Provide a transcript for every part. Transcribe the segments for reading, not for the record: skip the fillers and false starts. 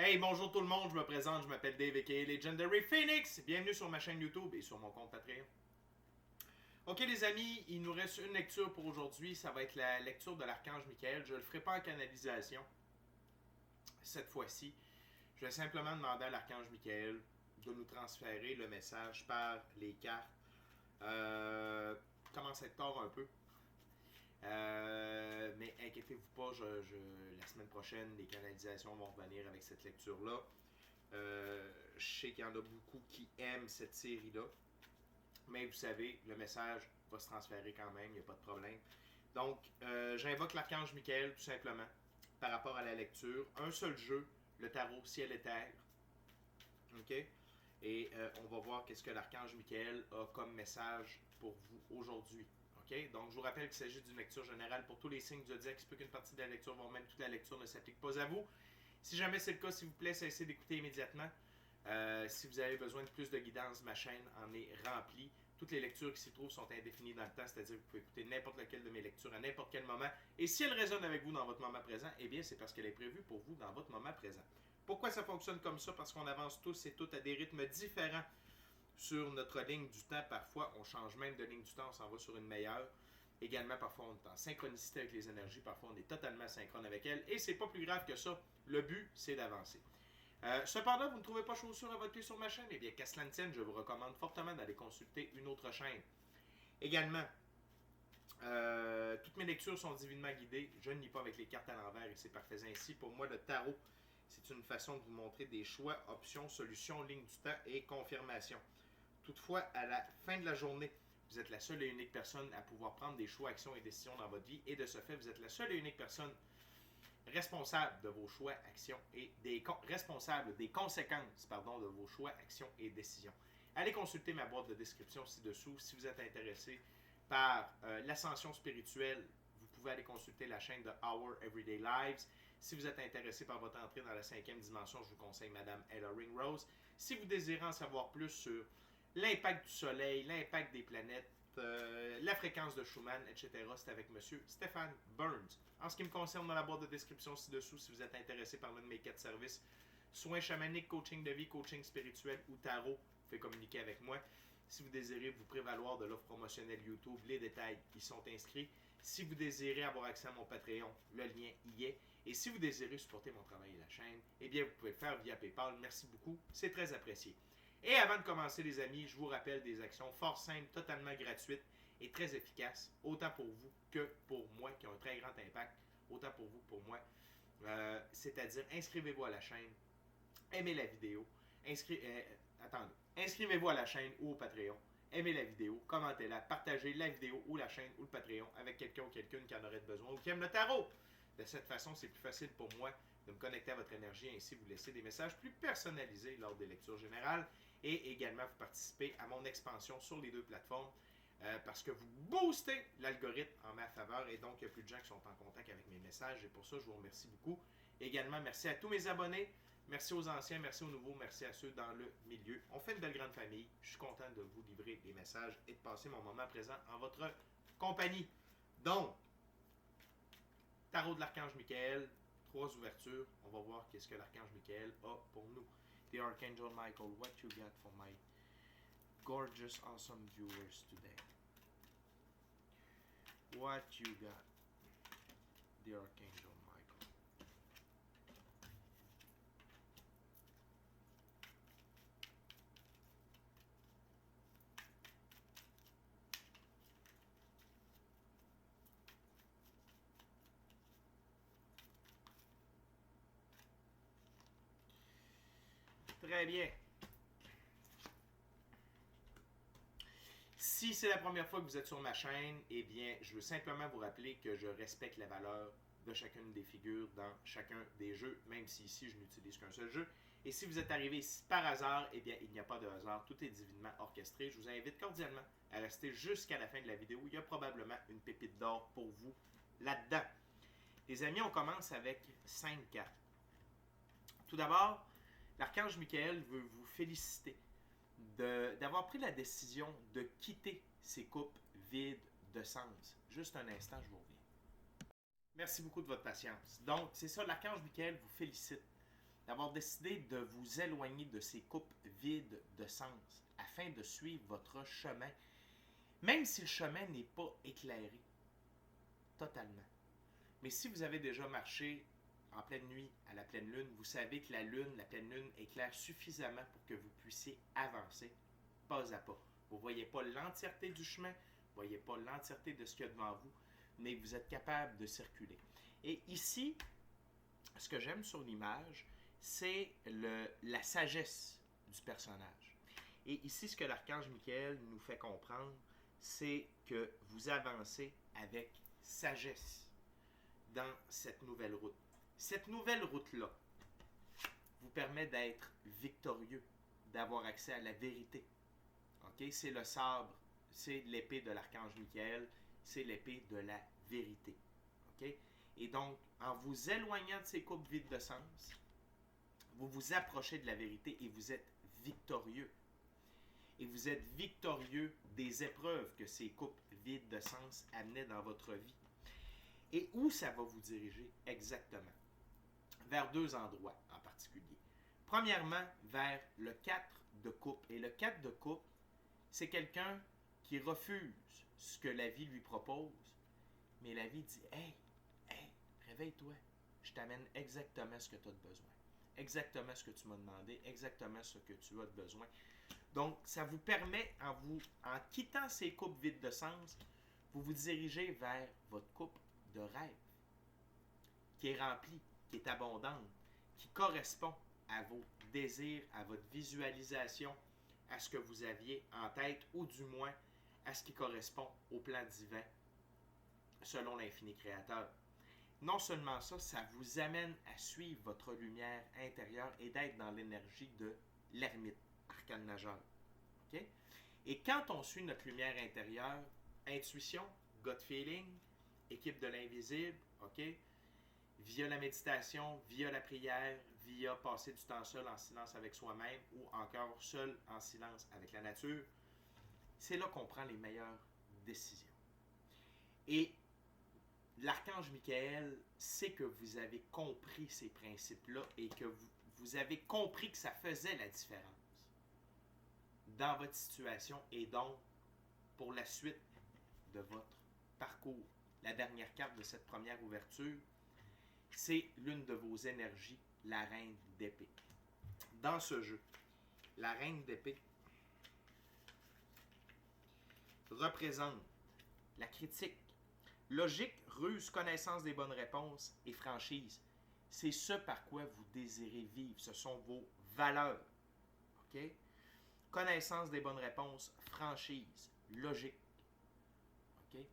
Hey, bonjour tout le monde, je me présente, je m'appelle Dave aka Legendary Phoenix. Bienvenue sur ma chaîne YouTube et sur mon compte Patreon. Ok les amis, il nous reste une lecture pour aujourd'hui, ça va être la lecture de l'Archange Michael. Je ne le ferai pas en canalisation cette fois-ci. Je vais simplement demander à l'Archange Michael de nous transférer le message par les cartes. Commence à être tard un peu. Mais inquiétez-vous pas, la semaine prochaine, les canalisations vont revenir avec cette lecture-là. Je sais qu'il y en a beaucoup qui aiment cette série-là. Mais vous savez, le message va se transférer quand même, il n'y a pas de problème. Donc, j'invoque l'Archange Michael tout simplement par rapport à la lecture. Un seul jeu, le tarot ciel et terre. OK? Et on va voir qu'est-ce que l'Archange Michael a comme message pour vous aujourd'hui. OK? Donc, je vous rappelle qu'il s'agit d'une lecture générale pour tous les signes du zodiaque. Il se peut qu'une partie de la lecture, voire même toute la lecture, ne s'applique pas à vous. Si jamais c'est le cas, s'il vous plaît, cessez d'écouter immédiatement. Si vous avez besoin de plus de guidance, ma chaîne en est remplie. Toutes les lectures qui s'y trouvent sont indéfinies dans le temps, c'est-à-dire que vous pouvez écouter n'importe lequel de mes lectures à n'importe quel moment. Et si elle résonne avec vous dans votre moment présent, eh bien c'est parce qu'elle est prévue pour vous dans votre moment présent. Pourquoi ça fonctionne comme ça? Parce qu'on avance tous et toutes à des rythmes différents sur notre ligne du temps. Parfois, on change même de ligne du temps, on s'en va sur une meilleure. Également, parfois, on est en synchronicité avec les énergies, parfois, on est totalement synchrone avec elles. Et c'est pas plus grave que ça. Le but, c'est d'avancer. Cependant, vous ne trouvez pas chaussures à votre pied sur ma chaîne? Eh bien, qu'à cela ne tienne, je vous recommande fortement d'aller consulter une autre chaîne. Également, toutes mes lectures sont divinement guidées. Je ne lis pas avec les cartes à l'envers et c'est parfait ainsi. Pour moi, le tarot, c'est une façon de vous montrer des choix, options, solutions, lignes du temps et confirmation. Toutefois, à la fin de la journée, vous êtes la seule et unique personne à pouvoir prendre des choix, actions et décisions dans votre vie. Et de ce fait, vous êtes la seule et unique personne responsable de vos choix, actions et responsable des conséquences de vos choix, actions et décisions. Allez consulter ma boîte de description ci-dessous si vous êtes intéressé par l'ascension spirituelle. Vous pouvez aller consulter la chaîne de Our Everyday Lives. Si vous êtes intéressé par votre entrée dans la 5e dimension, je vous conseille Madame Ella Ringrose. Si vous désirez en savoir plus sur l'impact du soleil, l'impact des planètes, la fréquence de Schumann, etc., c'est avec Monsieur Stéphane Burns. En ce qui me concerne, dans la boîte de description ci-dessous, si vous êtes intéressé par l'un de mes 4 services, soins chamaniques, coaching de vie, coaching spirituel ou tarot, vous pouvez communiquer avec moi. Si vous désirez vous prévaloir de l'offre promotionnelle YouTube, les détails y sont inscrits. Si vous désirez avoir accès à mon Patreon, le lien y est. Et si vous désirez supporter mon travail et la chaîne, eh bien vous pouvez le faire via PayPal. Merci beaucoup, c'est très apprécié. Et avant de commencer les amis, je vous rappelle des actions fort simples, totalement gratuites et très efficaces, autant pour vous que pour moi, qui ont un très grand impact, autant pour vous que pour moi. C'est-à-dire, inscrivez-vous à la chaîne, aimez la vidéo, inscrivez-vous à la chaîne ou au Patreon, aimez la vidéo, commentez-la, partagez la vidéo ou la chaîne ou le Patreon avec quelqu'un ou quelqu'une qui en aurait besoin ou qui aime le tarot. De cette façon, c'est plus facile pour moi de me connecter à votre énergie et ainsi vous laisser des messages plus personnalisés lors des lectures générales et également vous participez à mon expansion sur les deux plateformes parce que vous boostez l'algorithme en ma faveur et donc il y a plus de gens qui sont en contact avec mes messages et pour ça je vous remercie beaucoup. Également merci à tous mes abonnés, merci aux anciens, merci aux nouveaux, merci à ceux dans le milieu. On fait une belle grande famille, je suis content de vous livrer des messages et de passer mon moment présent en votre compagnie. Donc, tarot de l'Archange Michael, 3 ouvertures. On va voir qu'est-ce que l'Archange Michael a pour nous. The Archangel Michael, what you got for my gorgeous, awesome viewers today? What you got, the Archangel Michael? Très bien. Si c'est la première fois que vous êtes sur ma chaîne, eh bien, je veux simplement vous rappeler que je respecte la valeur de chacune des figures dans chacun des jeux, même si ici, je n'utilise qu'un seul jeu. Et si vous êtes arrivé ici par hasard, eh bien, il n'y a pas de hasard. Tout est divinement orchestré. Je vous invite cordialement à rester jusqu'à la fin de la vidéo. Il y a probablement une pépite d'or pour vous là-dedans. Les amis, on commence avec 5 cartes. Tout d'abord, l'Archange Michael veut vous féliciter d'avoir pris la décision de quitter ces coupes vides de sens. Juste un instant, je vous reviens. Merci beaucoup de votre patience. Donc, c'est ça, l'Archange Michael vous félicite d'avoir décidé de vous éloigner de ces coupes vides de sens afin de suivre votre chemin, même si le chemin n'est pas éclairé totalement. Mais si vous avez déjà marché en pleine nuit à la pleine lune, vous savez que la pleine lune éclaire suffisamment pour que vous puissiez avancer pas à pas. Vous ne voyez pas l'entièreté du chemin, vous ne voyez pas l'entièreté de ce qu'il y a devant vous, mais vous êtes capable de circuler. Et ici, ce que j'aime sur l'image, c'est la sagesse du personnage. Et ici, ce que l'archange Michael nous fait comprendre, c'est que vous avancez avec sagesse dans cette nouvelle route. Cette nouvelle route-là vous permet d'être victorieux, d'avoir accès à la vérité. Okay? C'est le sabre, c'est l'épée de l'archange Michael, c'est l'épée de la vérité. Okay? Et donc, en vous éloignant de ces coupes vides de sens, vous vous approchez de la vérité et vous êtes victorieux. Et vous êtes victorieux des épreuves que ces coupes vides de sens amenaient dans votre vie. Et où ça va vous diriger exactement? Vers deux endroits en particulier. Premièrement, vers le 4 de coupe. Et le 4 de coupe, c'est quelqu'un qui refuse ce que la vie lui propose, mais la vie dit « Hey, réveille-toi, je t'amène exactement ce que tu as de besoin, exactement ce que tu m'as demandé, exactement ce que tu as de besoin. » Donc, ça vous permet, en quittant ces coupes vides de sens, vous vous dirigez vers votre coupe de rêve, qui est remplie, qui est abondante, qui correspond à vos désirs, à votre visualisation, à ce que vous aviez en tête, ou du moins à ce qui correspond au plan divin, selon l'infini créateur. Non seulement ça, ça vous amène à suivre votre lumière intérieure et d'être dans l'énergie de l'ermite, arcane majeur. Okay? Et quand on suit notre lumière intérieure, intuition, gut feeling, équipe de l'invisible, okay? Via la méditation, via la prière, via passer du temps seul en silence avec soi-même ou encore seul en silence avec la nature, c'est là qu'on prend les meilleures décisions. Et l'archange Michael sait que vous avez compris ces principes-là et que vous avez compris que ça faisait la différence dans votre situation et donc pour la suite de votre parcours. La dernière carte de cette première ouverture, c'est l'une de vos énergies, la reine d'épée. Dans ce jeu, la reine d'épée représente la critique, logique, ruse, connaissance des bonnes réponses et franchise. C'est ce par quoi vous désirez vivre. Ce sont vos valeurs. Okay? Connaissance des bonnes réponses, franchise, logique. Okay?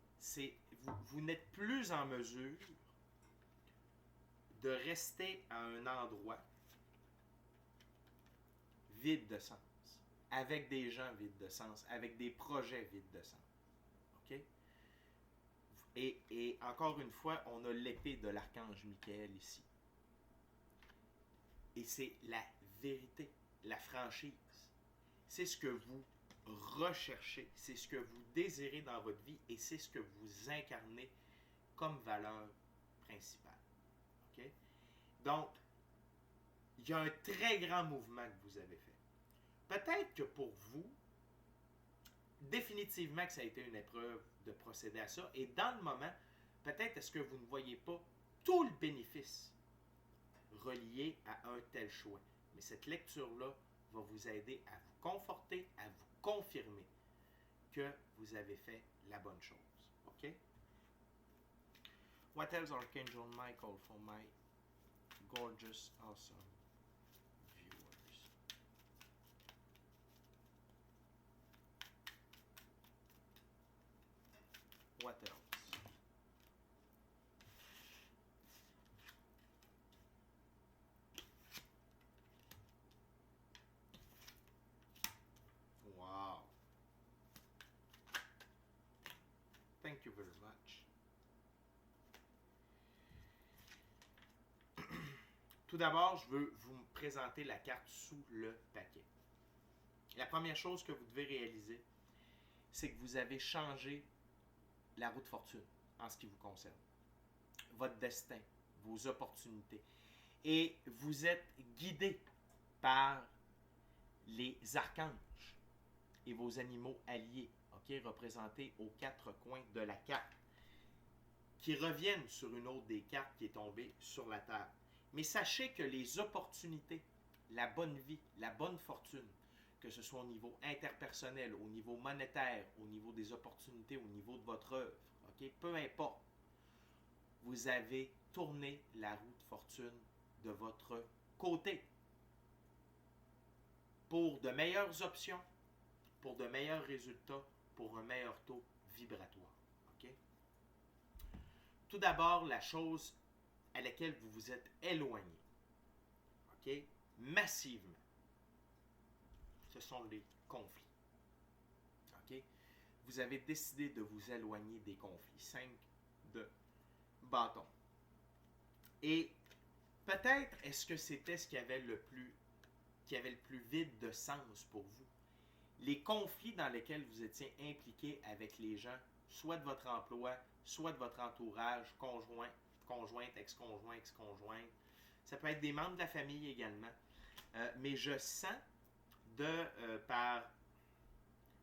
Vous n'êtes plus en mesure de rester à un endroit vide de sens, avec des gens vides de sens, avec des projets vides de sens. OK? Et encore une fois, on a l'épée de l'archange Michael ici. Et c'est la vérité, la franchise. C'est ce que vous recherchez, c'est ce que vous désirez dans votre vie et c'est ce que vous incarnez comme valeur principale. Okay? Donc, il y a un très grand mouvement que vous avez fait. Peut-être que pour vous, définitivement que ça a été une épreuve de procéder à ça. Et dans le moment, peut-être est-ce que vous ne voyez pas tout le bénéfice relié à un tel choix. Mais cette lecture-là va vous aider à vous conforter, à vous confirmer que vous avez fait la bonne chose. OK? What else, Archangel Michael, for my gorgeous, awesome viewers? What else? Wow. Thank you very much. Tout d'abord, je veux vous présenter la carte sous le paquet. La première chose que vous devez réaliser, c'est que vous avez changé la roue de fortune en ce qui vous concerne. Votre destin, vos opportunités. Et vous êtes guidé par les archanges et vos animaux alliés, ok, représentés aux 4 coins de la carte, qui reviennent sur une autre des cartes qui est tombée sur la table. Mais sachez que les opportunités, la bonne vie, la bonne fortune, que ce soit au niveau interpersonnel, au niveau monétaire, au niveau des opportunités, au niveau de votre œuvre, ok, peu importe, vous avez tourné la roue de fortune de votre côté pour de meilleures options, pour de meilleurs résultats, pour un meilleur taux vibratoire. Okay? Tout d'abord, la chose à laquelle vous vous êtes éloigné, okay? Massivement, ce sont les conflits. Okay? Vous avez décidé de vous éloigner des conflits. 5 de bâton. Et peut-être est-ce que c'était ce qui avait le plus vide de sens pour vous. Les conflits dans lesquels vous étiez impliqué avec les gens, soit de votre emploi, soit de votre entourage, conjointe, ex-conjoint, ex-conjointe. Ça peut être des membres de la famille également. Mais je sens par,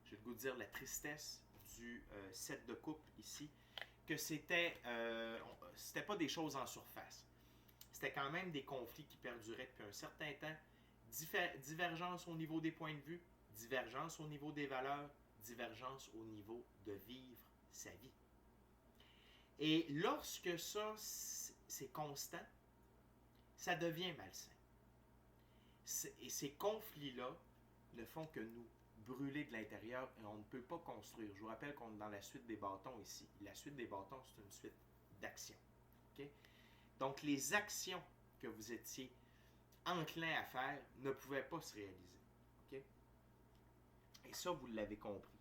j'ai le goût de dire, la tristesse du 7 de coupe ici, que c'était pas des choses en surface. C'était quand même des conflits qui perduraient depuis un certain temps. Divergence au niveau des points de vue, divergence au niveau des valeurs, divergence au niveau de vivre sa vie. Et lorsque ça, c'est constant, ça devient malsain. Et ces conflits-là ne font que nous brûler de l'intérieur et on ne peut pas construire. Je vous rappelle qu'on est dans la suite des bâtons ici. La suite des bâtons, c'est une suite d'actions. Okay? Donc, les actions que vous étiez enclin à faire ne pouvaient pas se réaliser. Okay? Et ça, vous l'avez compris.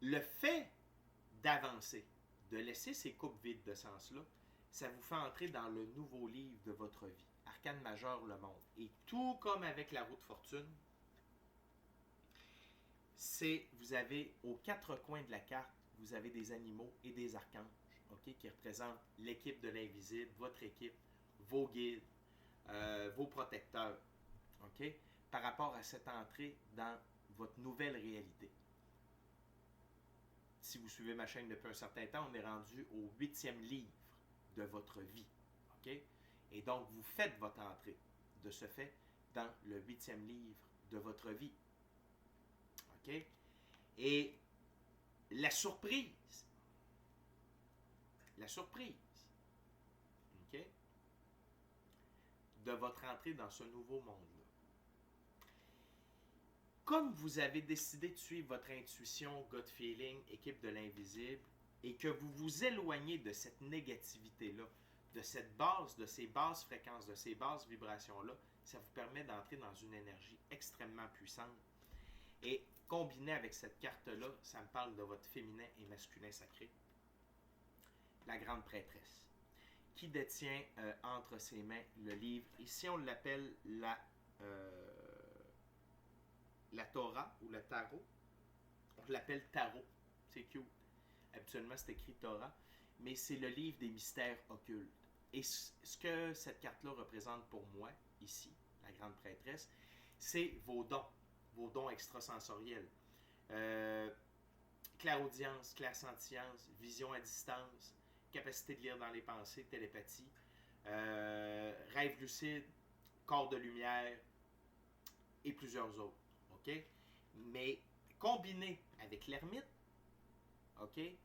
Le fait d'avancer, de laisser ces coupes vides de sens-là, ça vous fait entrer dans le nouveau livre de votre vie. Arcane majeur, le monde. Et tout comme avec la roue de fortune, vous avez aux 4 coins de la carte, vous avez des animaux et des archanges, okay, qui représentent l'équipe de l'invisible, votre équipe, vos guides, vos protecteurs, okay, par rapport à cette entrée dans votre nouvelle réalité. Si vous suivez ma chaîne depuis un certain temps, on est rendu au 8e livre de votre vie. Okay? Et donc, vous faites votre entrée, de ce fait, dans le 8e livre de votre vie. Okay? Et la surprise, okay, de votre entrée dans ce nouveau monde-là. Comme vous avez décidé de suivre votre intuition, gut feeling, équipe de l'invisible, et que vous vous éloignez de cette négativité-là, de cette base, de ces basses fréquences, de ces basses vibrations-là, ça vous permet d'entrer dans une énergie extrêmement puissante. Et combiné avec cette carte-là, ça me parle de votre féminin et masculin sacré, la grande prêtresse, qui détient entre ses mains le livre. Ici, on l'appelle la Torah ou le tarot. On l'appelle tarot. C'est cute. Habituellement, c'est écrit Torah. Mais c'est le livre des mystères occultes. Et ce que cette carte-là représente pour moi, ici, la grande prêtresse, c'est vos dons extrasensoriels. Clairaudience, clairsentience, vision à distance, capacité de lire dans les pensées, télépathie, rêve lucide, corps de lumière et plusieurs autres. Okay? Mais combiné avec l'ermite, okay,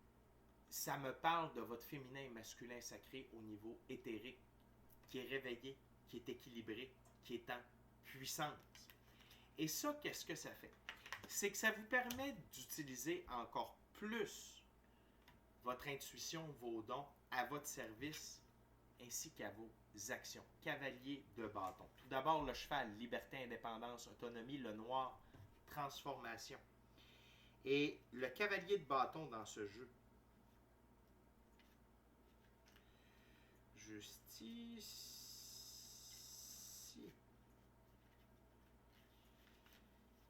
ça me parle de votre féminin et masculin sacré au niveau éthérique, qui est réveillé, qui est équilibré, qui est en puissance. Et ça, qu'est-ce que ça fait? C'est que ça vous permet d'utiliser encore plus votre intuition, vos dons à votre service, ainsi qu'à vos actions. Cavalier de bâton. Tout d'abord, le cheval, liberté, indépendance, autonomie, le noir, transformation. Et le cavalier de bâton dans ce jeu, Justice,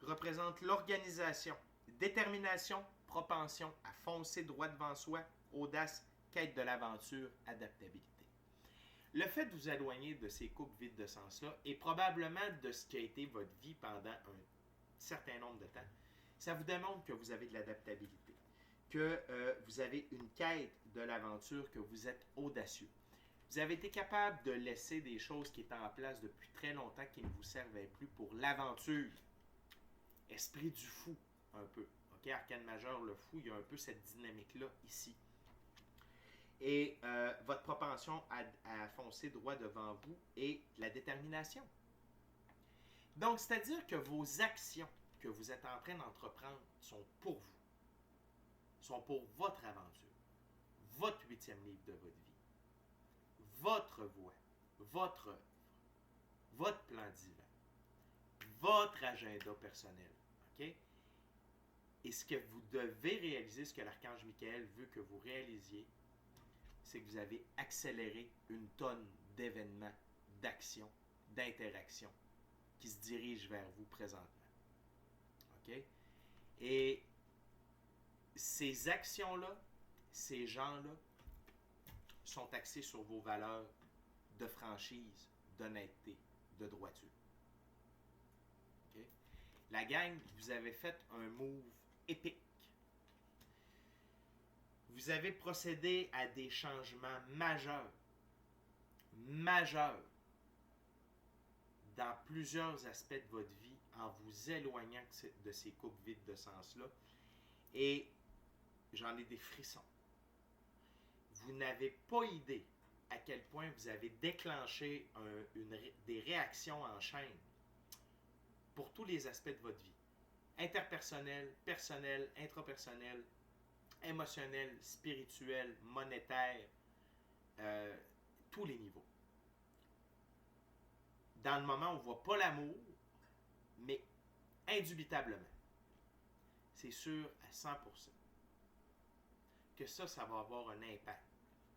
représente l'organisation, détermination, propension à foncer droit devant soi, audace, quête de l'aventure, adaptabilité. Le fait de vous éloigner de ces couples vides de sens-là et probablement de ce qui a été votre vie pendant un certain nombre de temps, ça vous démontre que vous avez de l'adaptabilité, que vous avez une quête de l'aventure, que vous êtes audacieux. Vous avez été capable de laisser des choses qui étaient en place depuis très longtemps qui ne vous servaient plus pour l'aventure. Esprit du fou, un peu. OK, arcane majeur, le fou, il y a un peu cette dynamique-là ici. Et votre propension à foncer droit devant vous est la détermination. Donc, c'est-à-dire que vos actions que vous êtes en train d'entreprendre sont pour vous, sont pour votre aventure, votre 8e livre de votre vie, votre voie, votre œuvre, votre plan divin, votre agenda personnel. OK? Et ce que vous devez réaliser, ce que l'archange Michael veut que vous réalisiez, c'est que vous avez accéléré une tonne d'événements, d'actions, d'interactions qui se dirigent vers vous présentement. OK? Et ces actions-là, ces gens-là, sont axés sur vos valeurs de franchise, d'honnêteté, de droiture. OK? La gang, vous avez fait un move épique. Vous avez procédé à des changements majeurs dans plusieurs aspects de votre vie en vous éloignant de ces coupes vides de sens-là. Et j'en ai des frissons. Vous n'avez pas idée à quel point vous avez déclenché des réactions en chaîne pour tous les aspects de votre vie. Interpersonnel, personnel, intrapersonnel, émotionnel, spirituel, monétaire, tous les niveaux. Dans le moment où on ne voit pas l'amour, mais indubitablement, c'est sûr à 100% que ça va avoir un impact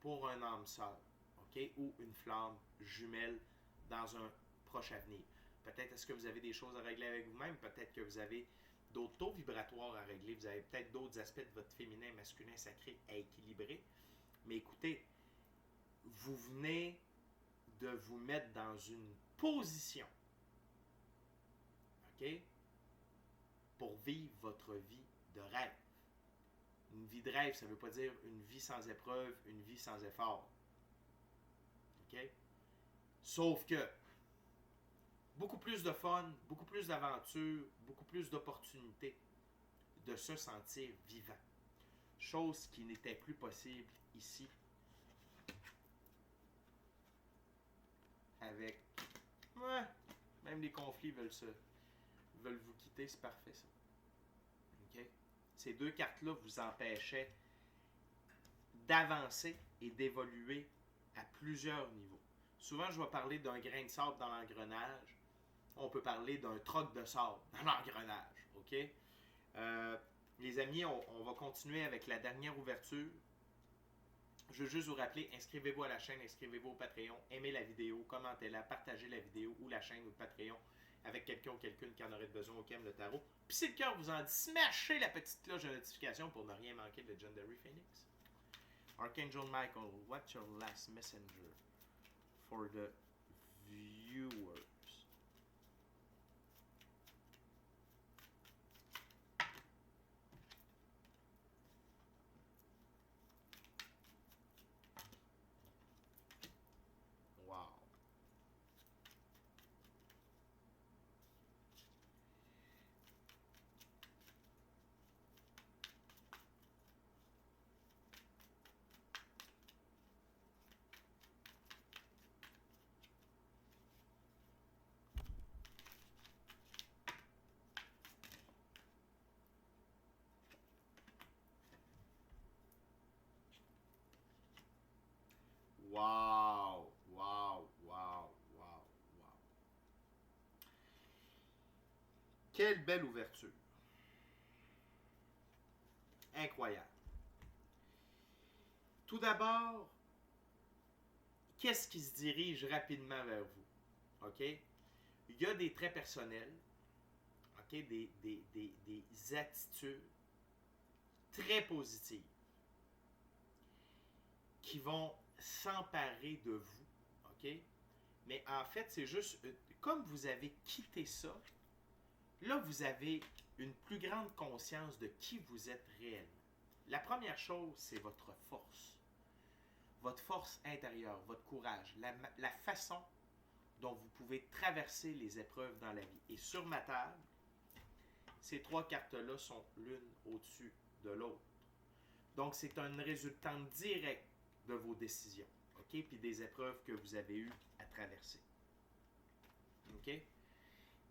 pour un âme sœur, OK, ou une flamme jumelle dans un proche avenir. Peut-être est-ce que vous avez des choses à régler avec vous-même, peut-être que vous avez d'autres taux vibratoires à régler, vous avez peut-être d'autres aspects de votre féminin, masculin, sacré à équilibrer. Mais écoutez, vous venez de vous mettre dans une position, OK, pour vivre votre vie de rêve. Une vie de rêve, ça ne veut pas dire une vie sans épreuve, une vie sans effort. OK? Sauf que beaucoup plus de fun, beaucoup plus d'aventure, beaucoup plus d'opportunités de se sentir vivant. Chose qui n'était plus possible ici avec... Ouais, même les conflits veulent vous quitter, c'est parfait ça. OK? Ces deux cartes-là vous empêchaient d'avancer et d'évoluer à plusieurs niveaux. Souvent, je vais parler d'un grain de sable dans l'engrenage. On peut parler d'un troc de sable dans l'engrenage. OK? Les amis, on va continuer avec la dernière ouverture. Je veux juste vous rappeler, inscrivez-vous à la chaîne, inscrivez-vous au Patreon, aimez la vidéo, commentez-la, partagez la vidéo ou la chaîne ou le Patreon avec quelqu'un ou quelqu'une qui en aurait besoin ou qui aime le tarot. Puis si le cœur vous en dit, smashez la petite cloche de notification pour ne rien manquer de Legendary Phoenix. Archangel Michael, what's your last messenger for the viewers? Wow. Wow, wow, wow, wow, wow. Quelle belle ouverture. Incroyable. Tout d'abord, qu'est-ce qui se dirige rapidement vers vous? OK? Il y a des traits personnels, OK? Des attitudes très positives qui vont s'emparer de vous, OK? Mais en fait, c'est juste, comme vous avez quitté ça, là, vous avez une plus grande conscience de qui vous êtes réellement. La première chose, c'est votre force intérieure, votre courage, la façon dont vous pouvez traverser les épreuves dans la vie. Et sur ma table, ces 3 cartes-là sont l'une au-dessus de l'autre. Donc, c'est un résultant direct de vos décisions, OK? Puis des épreuves que vous avez eues à traverser. OK?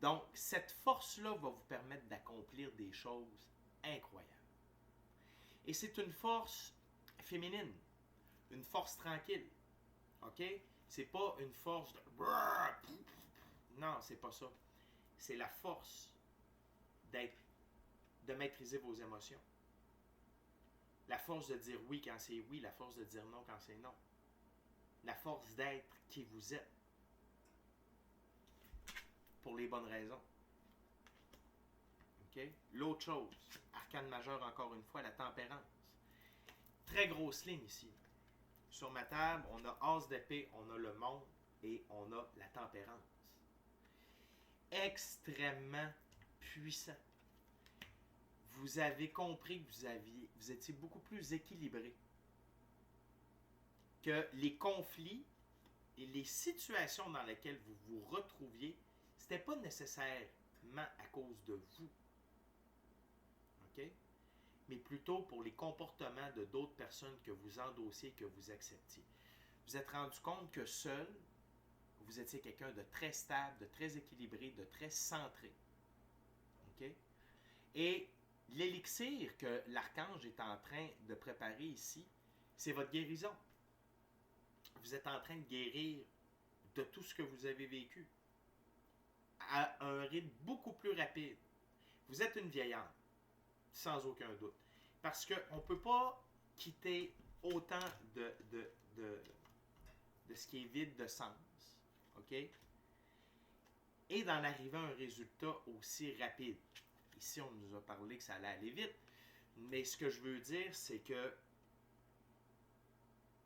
Donc, cette force-là va vous permettre d'accomplir des choses incroyables. Et c'est une force féminine, une force tranquille. OK? C'est pas une force de... Non, c'est pas ça. C'est la force de maîtriser vos émotions. La force de dire oui quand c'est oui, la force de dire non quand c'est non. La force d'être qui vous êtes. Pour les bonnes raisons. OK? L'autre chose, arcane majeur encore une fois, la tempérance. Très grosse ligne ici. Sur ma table, on a as d'épée, on a le monde et on a la tempérance. Extrêmement puissant. Vous avez compris que vous étiez beaucoup plus équilibré. Que les conflits et les situations dans lesquelles vous vous retrouviez, c'était pas nécessairement à cause de vous. OK? Mais plutôt pour les comportements de d'autres personnes que vous endossiez, que vous acceptiez. Vous êtes rendu compte que seul, vous étiez quelqu'un de très stable, de très équilibré, de très centré. OK? Et l'élixir que l'archange est en train de préparer ici, c'est votre guérison. Vous êtes en train de guérir de tout ce que vous avez vécu à un rythme beaucoup plus rapide. Vous êtes une vieillarde, sans aucun doute. Parce qu'on ne peut pas quitter autant de ce qui est vide de sens. OK? Et d'en arriver à un résultat aussi rapide. Ici, on nous a parlé que ça allait aller vite. Mais ce que je veux dire, c'est que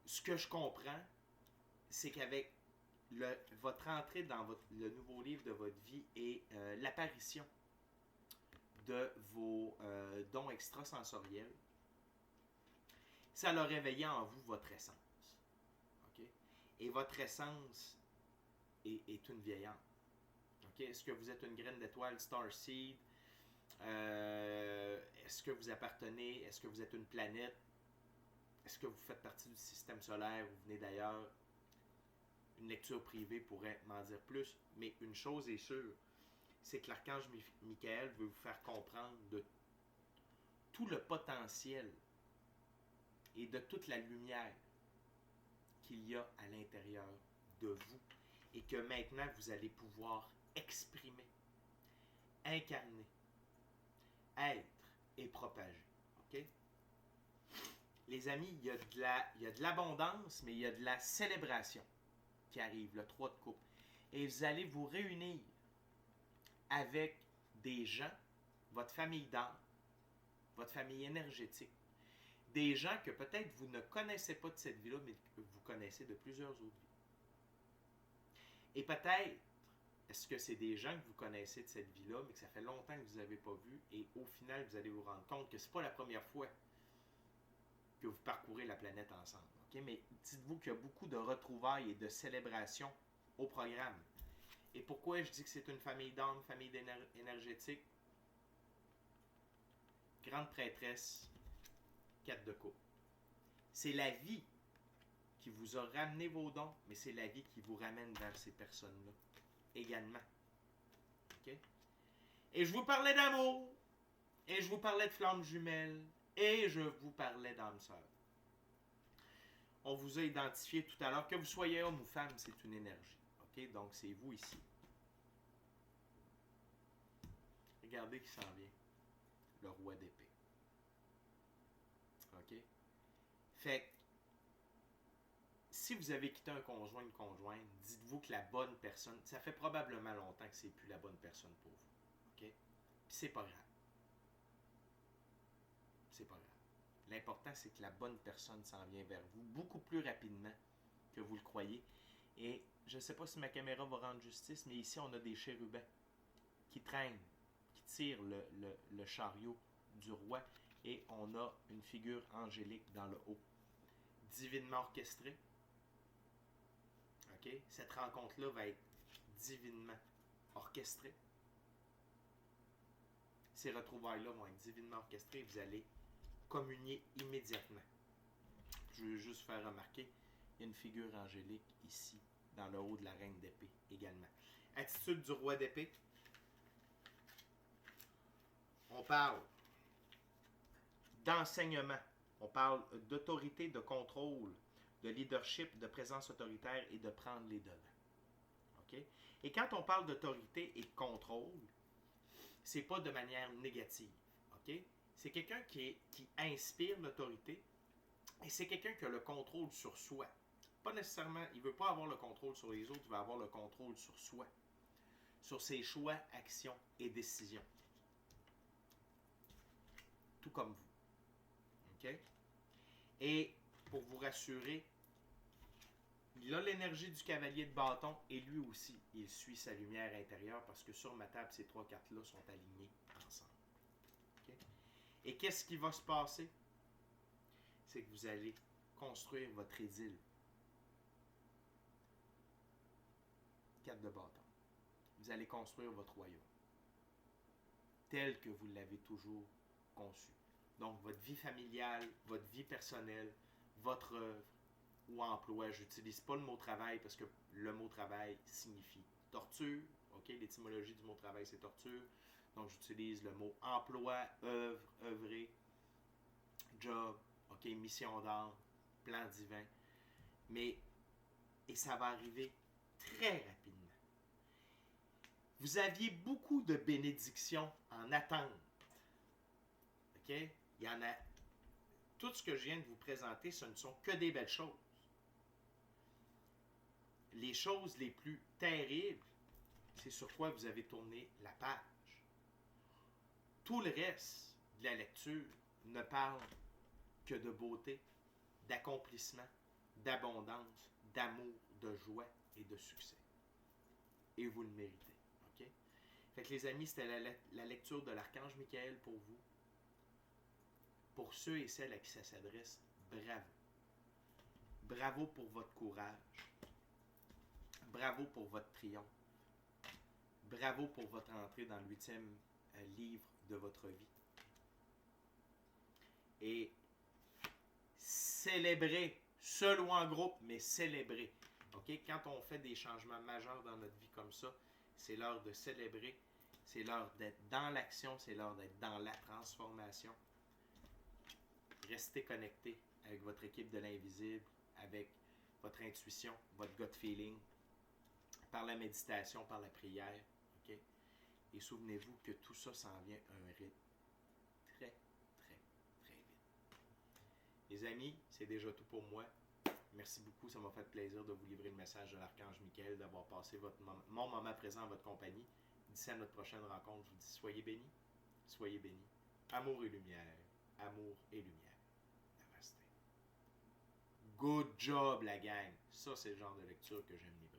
ce que je comprends, c'est qu'avec votre entrée dans le nouveau livre de votre vie et l'apparition de vos dons extrasensoriels, ça a réveillé en vous votre essence. Okay? Et votre essence est une vieillante. Okay? Est-ce que vous êtes une graine d'étoile Starseed? Est-ce que vous appartenez? Est-ce que vous êtes une planète? Est-ce que vous faites partie du système solaire? Vous venez d'ailleurs? Une lecture privée pourrait m'en dire plus. Mais une chose est sûre, c'est que l'archange Michael veut vous faire comprendre de tout le potentiel et de toute la lumière qu'il y a à l'intérieur de vous et que maintenant vous allez pouvoir exprimer, incarner, être et propager. OK? Les amis, il y a de l'abondance, mais il y a de la célébration qui arrive, le 3 de coupe. Et vous allez vous réunir avec des gens, votre famille d'âme, votre famille énergétique, des gens que peut-être vous ne connaissez pas de cette vie-là, mais que vous connaissez de plusieurs autres vies. Et peut-être, est-ce que c'est des gens que vous connaissez de cette vie-là, mais que ça fait longtemps que vous n'avez pas vu, et au final, vous allez vous rendre compte que ce n'est pas la première fois que vous parcourez la planète ensemble. Okay? Mais dites-vous qu'il y a beaucoup de retrouvailles et de célébrations au programme. Et pourquoi je dis que c'est une famille d'âme, famille énergétique? Grande prêtresse, 4 de coupe. C'est la vie qui vous a ramené vos dons, mais c'est la vie qui vous ramène vers ces personnes-là également. Okay? Et je vous parlais d'amour, et je vous parlais de flammes jumelles, et je vous parlais d'âme sœur. On vous a identifié tout à l'heure, que vous soyez homme ou femme, c'est une énergie. Okay? Donc c'est vous ici. Regardez qui s'en vient. Le roi d'épée. OK? Fait que, si vous avez quitté un conjoint, une conjointe, dites-vous que la bonne personne, ça fait probablement longtemps que c'est plus la bonne personne pour vous. OK? Puis c'est pas grave. C'est pas grave. L'important, c'est que la bonne personne s'en vient vers vous beaucoup plus rapidement que vous le croyez. Et je ne sais pas si ma caméra va rendre justice, mais ici, on a des chérubins qui traînent, qui tirent le chariot du roi. Et on a une figure angélique dans le haut, divinement orchestrée. Okay? Cette rencontre-là va être divinement orchestrée. Ces retrouvailles-là vont être divinement orchestrées et vous allez communier immédiatement. Je veux juste faire remarquer, il y a une figure angélique ici, dans le haut de la reine d'épée également. Attitude du roi d'épée. On parle d'enseignement. On parle d'autorité, de contrôle, de leadership, de présence autoritaire et de prendre les devants. Okay? Et quand on parle d'autorité et de contrôle, c'est pas de manière négative. Okay? C'est quelqu'un qui inspire l'autorité et c'est quelqu'un qui a le contrôle sur soi. Pas nécessairement, il ne veut pas avoir le contrôle sur les autres, il veut avoir le contrôle sur soi, sur ses choix, actions et décisions. Tout comme vous. Okay? Et pour vous rassurer, il a l'énergie du cavalier de bâton et lui aussi, il suit sa lumière intérieure parce que sur ma table, ces trois cartes-là sont alignées ensemble. Okay? Et qu'est-ce qui va se passer? C'est que vous allez construire votre idylle. Carte de bâton. Vous allez construire votre royaume tel que vous l'avez toujours conçu. Donc, votre vie familiale, votre vie personnelle, votre œuvre ou emploi. Je n'utilise pas le mot travail parce que le mot travail signifie torture. Okay? L'étymologie du mot travail, c'est torture. Donc, j'utilise le mot emploi, œuvre, œuvrer, job, okay? Mission d'âme, plan divin. Et ça va arriver très rapidement. Vous aviez beaucoup de bénédictions en attente. OK? Il y en a. Tout ce que je viens de vous présenter, ce ne sont que des belles choses. Les choses les plus terribles, c'est sur quoi vous avez tourné la page. Tout le reste de la lecture ne parle que de beauté, d'accomplissement, d'abondance, d'amour, de joie et de succès. Et vous le méritez. OK? Fait que les amis, c'était la lecture de l'Archange Michael pour vous. Pour ceux et celles à qui ça s'adresse, bravo. Bravo pour votre courage. Bravo pour votre triomphe. Bravo pour votre entrée dans le 8e livre de votre vie. Et célébrez, seul ou en groupe, mais célébrez. Okay? Quand on fait des changements majeurs dans notre vie comme ça, c'est l'heure de célébrer, c'est l'heure d'être dans l'action, c'est l'heure d'être dans la transformation. Restez connectés avec votre équipe de l'invisible, avec votre intuition, votre gut feeling, par la méditation, par la prière. Okay? Et souvenez-vous que tout ça s'en vient à un rythme très, très, très vite. Les amis, c'est déjà tout pour moi. Merci beaucoup, ça m'a fait plaisir de vous livrer le message de l'Archange Michael, d'avoir passé mon moment présent en votre compagnie. D'ici à notre prochaine rencontre, je vous dis soyez bénis, soyez bénis. Amour et lumière, amour et lumière. Namasté. Good job la gang. Ça, c'est le genre de lecture que j'aime livrer.